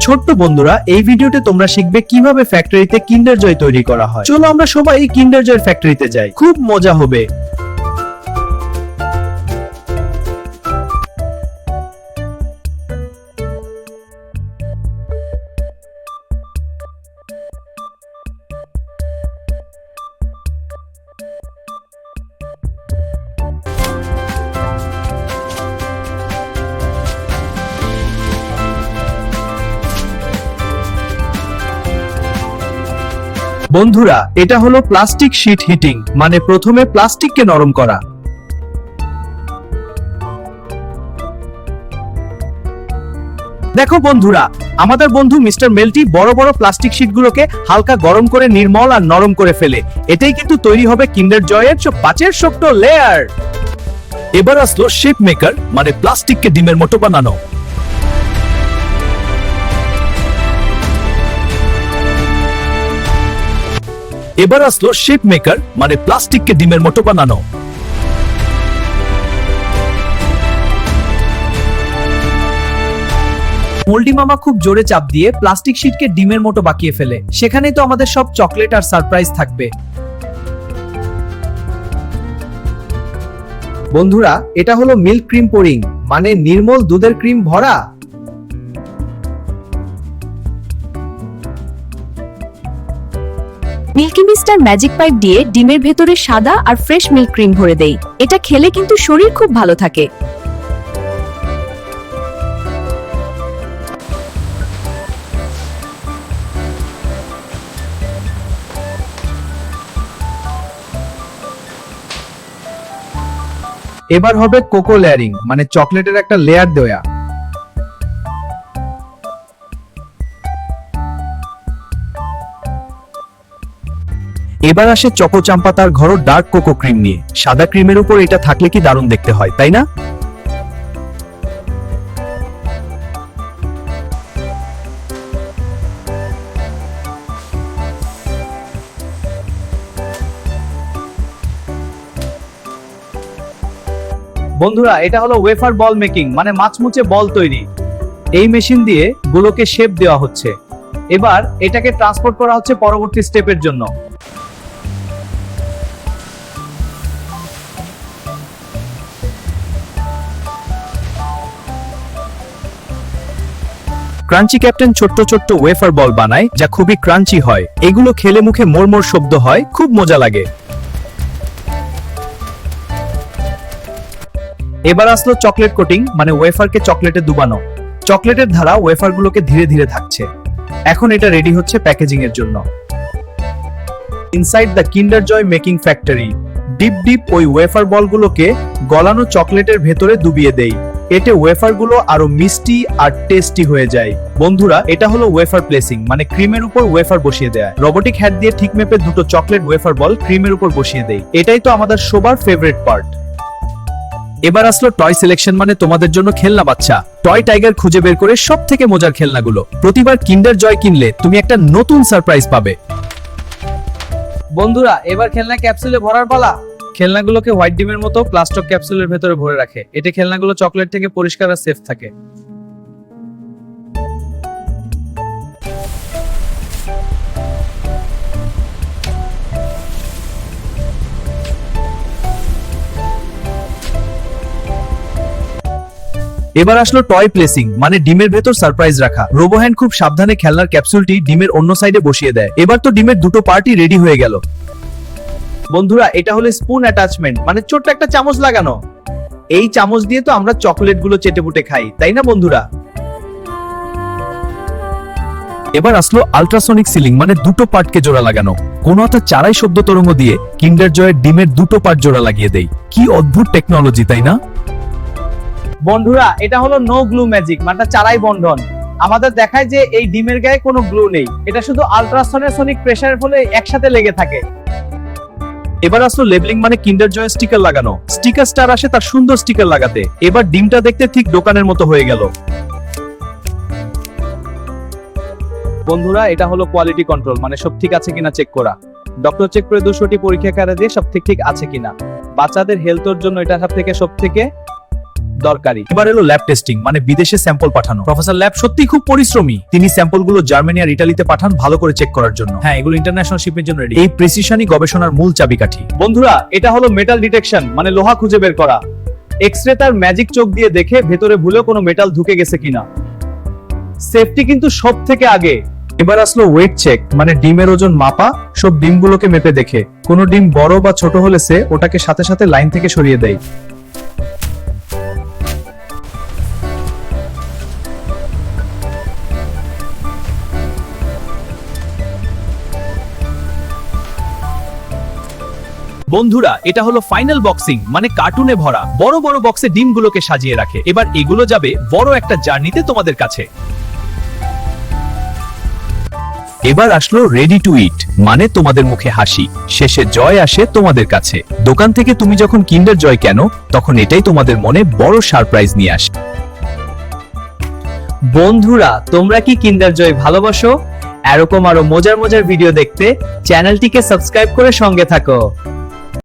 ছোট্ট বন্ধুরা, এই ভিডিওতে তোমরা শিখবে কিভাবে ফ্যাক্টরিতে কিন্ডার জয় তৈরি করা হয়। চলো আমরা সবাই কিন্ডার জয়ের ফ্যাক্টরিতে যাই, খুব মজা হবে। বন্ধুরা, এটা হলো প্লাস্টিক শীট হিটিং, মানে প্রথমে প্লাস্টিককে নরম করা। দেখো বন্ধুরা, আমাদের বন্ধু মিস্টার মেল্টি বড় বড় প্লাস্টিক শীটগুলোকে হালকা গরম করে নির্মল আর নরম করে ফেলে। এটাই কিন্তু তৈরি হবে কিন্ডার জয়ের পাঁচের শক্ত লেয়ার। এবার আসলো শেপ মেকার, মানে প্লাস্টিককে ডিমের মতো বানানো। এবার আসলো শেপ মেকার, মানে প্লাস্টিককে ডিমের মতো বানানো। মোল্ডি মামা খুব জোরে চাপ দিয়ে প্লাস্টিক শীটকে ডিমের মতো বাকিয়ে ফেলে। সেখানেই তো আমাদের সব চকলেট আর সারপ্রাইজ থাকবে। বন্ধুরা, এটা হলো মিল্ক ক্রিম পোরিং, মানে নির্মল দুধের ক্রিম ভরা। মিল্কি মিস্টার ম্যাজিক পাইপ দিয়ে ডিমের ভেতরে সাদা আর ফ্রেশ মিল্ক ক্রিম ভরে দেই। এটা খেলে কিন্তু শরীর খুব ভালো থাকে। এবার হবে কোকো লেয়ারিং, মানে চকলেটের একটা লেয়ার দেওয়া। এবার আসে চকো চাম্পা তার ঘর ডার্ক কোকো ক্রিম নিয়ে। সাদা ক্রিমের উপর এটা থাকলে কি দারুণ দেখতে হয়, তাই না? বন্ধুরা, এটা হলো ওয়েফার বল মেকিং, মানে মাছমুচে বল তৈরি। এই মেশিন দিয়ে গুলোকে শেপ দেওয়া হচ্ছে। এবার এটাকে ট্রান্সপোর্ট করা হচ্ছে পরবর্তী স্টেপের জন্য। ক্রাঞ্চি ক্যাপ্টেন ছোট্ট ছোট্ট ওয়েফার বল বানায়, যা খুবই ক্রাঞ্চি হয়। এগুলো খেলে মুখে মোরমোর শব্দ হয়, খুব মজা লাগে। এবার আসলো চকলেট কোটিং, মানে ওয়েফারকে চকলেটে ডুবানো। চকলেটের ধারা ওয়েফারগুলোকে ধীরে ধীরে থাকছে। এখন এটা রেডি হচ্ছে প্যাকেজিং এর জন্য। Inside the Kinder Joy making factory, dip dip ওই ওয়েফার বলগুলোকে গলানো চকলেটের ভেতরে ডুবিয়ে দেই। এতে ওয়েফারগুলো আরো মিষ্টি আর টেস্টি হয়ে যায়। বন্ধুরা, এটা হলো ওয়েফার প্লেসিং, মানে ক্রিমের উপর ওয়েফার বসিয়ে দেয়। রোবোটিক হ্যাট দিয়ে ঠিক মেপে দুটো চকলেট ওয়েফার বল ক্রিমের উপর বসিয়ে দেই। এটাই তো আমাদের সবার ফেভারিট পার্ট। এবার আসলো টয় সিলেকশন, মানে তোমাদের জন্য খেলনা বাচ্চা। টয় টাইগার খুঁজে বের করে সব থেকে মজার খেলনাগুলো। প্রতিবার কিন্ডার জয় কিনলে তুমি একটা নতুন সারপ্রাইজ পাবে। বন্ধুরা, এবার খেলনা ক্যাপসুলে ভরার পালা। খেলনাগুলোকে হোয়াইট ডিমের মতো প্লাস্টিক ক্যাপসুলের ভেতরে ভরে রাখে। এতে খেলনাগুলো চকলেট থেকে পরিষ্কার আর সেফ থাকে। এবার আসলো টয় প্লেসিং, মানে ডিমের ভেতর সারপ্রাইজ রাখা। রোবোহ্যান্ড খুব সাবধানে খেলনার ক্যাপসুলটি ডিমের অন্য সাইডে বসিয়ে দেয়। এবার তো ডিমের দুটো পার্টি রেডি হয়ে গেল। বন্ধুরা, এটা হলো স্পুন অ্যাটাচমেন্ট, মানে ছোট্ট একটা চামচ লাগানো। এই চামচ দিয়ে তো আমরা চকলেট গুলো চেটে পুটে খাই, তাই না বন্ধুরা? এবার আসলো আল্ট্রাসনিক সিলিং, মানে দুটো পার্টকে জোড়া লাগানো। কোনো একটা চারাই শব্দ তরঙ্গ দিয়ে কিন্ডার জয়ের ডিমের দুটো পার্ট জোড়া লাগিয়ে দেই। কি অদ্ভুত টেকনোলজি, তাই না? বন্ধুরা, এটা হলো নো গ্লু ম্যাজিক, মানে চারাই বন্ধন। আমাদের দেখায় যে এই ডিমের গায়ে কোনো গ্লু নেই, এটা শুধু আল্ট্রাসনিক প্রেসারের ফলে একসাথে লেগে থাকে। এবার আসলো লেবলিং, মানে কিন্ডার জয় স্টিকার লাগানো। স্টিকার স্টার আসে তার সুন্দর স্টিকার লাগাতে। এবার ডিমটা দেখতে ঠিক দোকানের মতো হয়ে গেল। বন্ধুরা, এটা হলো কোয়ালিটি কন্ট্রোল, মানে সব ঠিক আছে কিনা চেক করা। ডক্টর চেক করে 200টি পরীক্ষা করে দিয়ে সব ঠিক আছে কিনা। বাচ্চাদের হেলথের জন্য এটা সব থেকে দরকারি। এবার এলো ল্যাব টেস্টিং, মানে বিদেশে স্যাম্পল পাঠানো। প্রফেসর ল্যাব সত্যি খুব পরিশ্রমী। তিনি স্যাম্পলগুলো জার্মানি আর ইতালিতে পাঠান ভালো করে চেক করার জন্য। হ্যাঁ, এগুলো ইন্টারন্যাশনাল শিপের জন্য রেডি। এই প্রিসিশনই গবেষণার মূল চাবিকাঠি। বন্ধুরা, এটা হলো মেটাল ডিটেকশন, মানে লোহা খুঁজে বের করা। এক্সরে তার ম্যাজিক চোখ দিয়ে দেখে ভেতরে ভুলেও কোনো মেটাল ঢুকে গেছে কিনা। সেফটি কিন্তু সব থেকে আগে। এবার আসলো ওয়েট চেক, মানে ডিমের ওজন মাপা। সব ডিমগুলোকে মেপে দেখে কোনো ডিম বড় বা ছোট হলে সে ওটাকে সাথে সাথে লাইন থেকে সরিয়ে দেয়। বন্ধুরা, এটা হলো ফাইনাল বক্সিং, মানে কার্টুনে ভরা বড় বড় বক্সে ডিমগুলোকে সাজিয়ে রাখে। এবার এগুলো যাবে বড় একটা জার্নিতে তোমাদের কাছে। এবার আসলো রেডি টু ইট, মানে তোমাদের মুখে হাসি, শেষে জয় আসে তোমাদের কাছে। দোকান থেকে তুমি যখন কিন্ডার জয় কেন, তখন এটাই তোমাদের মনে বড় সারপ্রাইজ নিয়ে আসে। বন্ধুরা, তোমরা কি কিন্ডার জয় ভালোবাসো? এরকম আরো মজার মজার ভিডিও দেখতে চ্যানেলটিকে সাবস্ক্রাইব করে সঙ্গে থাকো।